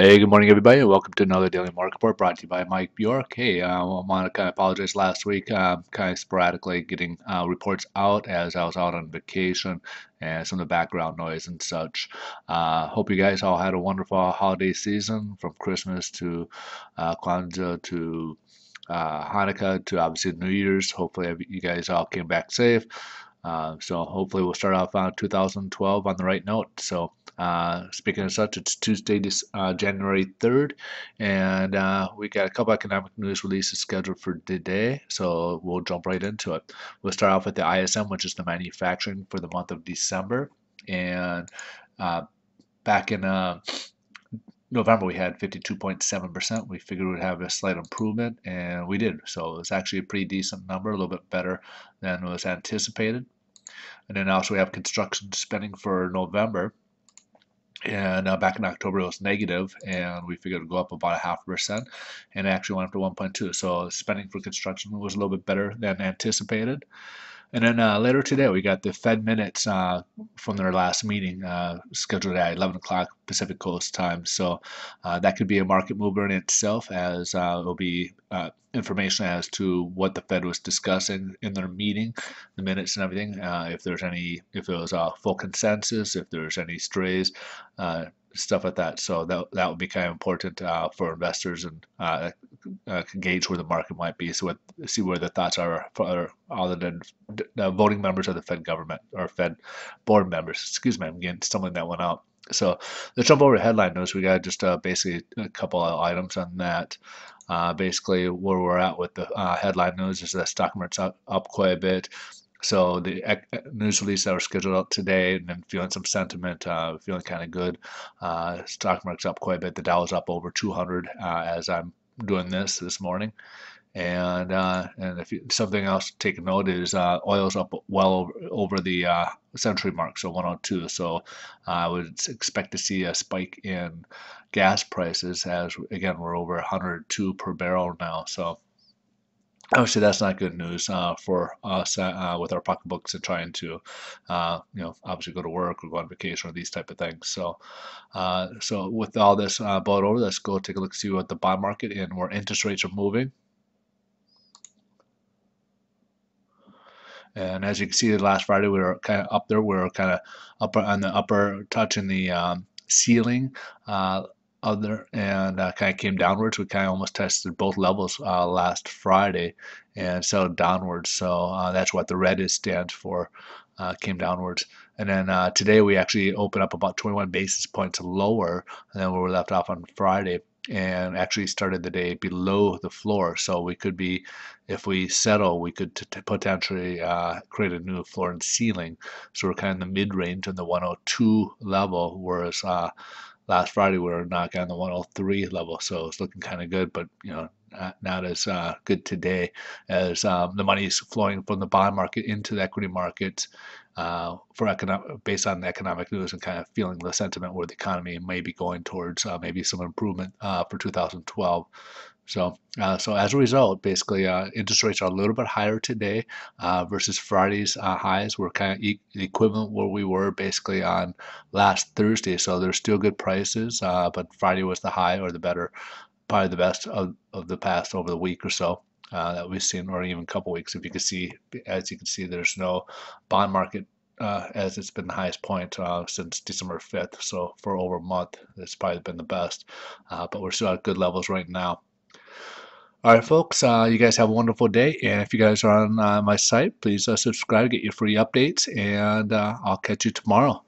Hey, good morning, everybody, and welcome to another Daily Market Report brought to you by Mike Bjork. Hey, I want to kind of apologize last week, kind of sporadically getting reports out as I was out on vacation and some of the background noise and such. Hope you guys all had a wonderful holiday season from Christmas to Kwanzaa to Hanukkah to obviously New Year's. Hopefully, you guys all came back safe. So hopefully we'll start off on 2012 on the right note. So speaking of such, it's Tuesday, January 3rd, and we got a couple economic news releases scheduled for today. So we'll jump right into it. We'll start off with the ISM, which is the manufacturing for the month of December, and uh, back in November we had 52.7%. We figured we'd have a slight improvement, and we did. So it was actually a pretty decent number, a little bit better than was anticipated. And then also we have construction spending for November. And back in October it was negative, and we figured it would go up about 0.5%, and it actually went up to 1.2. So spending for construction was a little bit better than anticipated. And then later today, we got the Fed minutes from their last meeting scheduled at 11 o'clock Pacific Coast time. So that could be a market mover in itself, as it'll be information as to what the Fed was discussing in their meeting, the minutes and everything. If it was a full consensus, if there's any strays, stuff like that. So that would be kind of important for investors and gauge where the market might be, so see where the thoughts are for other than voting members of the Fed government or Fed board members. Excuse me, I'm getting something that went out. So let's jump over to headline news. We got just basically a couple of items on that. Basically, where we're at with the headline news is the stock market's up quite a bit. So the news release that were scheduled out today, and then feeling some sentiment, feeling kind of good. Stock market's up quite a bit. The Dow is up over 200 as I'm doing this morning. And if something else to take note is oil's up well over the century mark, so 102. So I would expect to see a spike in gas prices as again we're over 102 per barrel now. So obviously that's not good news for us with our pocketbooks and trying to obviously go to work or go on vacation or these type of things. So with all this brought over, let's go take a look, see what the bond market and where interest rates are moving. And as you can see, last Friday we were kind of up there. We were kind of up on the upper, touching the ceiling of there, and kind of came downwards. We kind of almost tested both levels last Friday, and so downwards. So that's what the red is stands for. Came downwards, and then today we actually opened up about 21 basis points lower than where we left off on Friday, and actually started the day below the floor. So we could be, if we settle, we could potentially create a new floor and ceiling. So we're kind of in the mid-range in the 102 level, whereas last Friday we were knocking on the 103 level. So it's looking kind of good, but not as good today, as the money is flowing from the bond market into the equity markets based on the economic news and kind of feeling the sentiment where the economy may be going towards maybe some improvement for 2012. So as a result, basically, interest rates are a little bit higher today versus Friday's highs. We're kind of equivalent where we were basically on last Thursday. So there's still good prices, but Friday was the high or the better, probably the best of the past over the week or so that we've seen, or even a couple weeks. If you can see, as you can see, there's no bond market as it's been the highest point since December 5th. So for over a month, it's probably been the best. But we're still at good levels right now. All right, folks, you guys have a wonderful day. And if you guys are on my site, please subscribe, get your free updates, and I'll catch you tomorrow.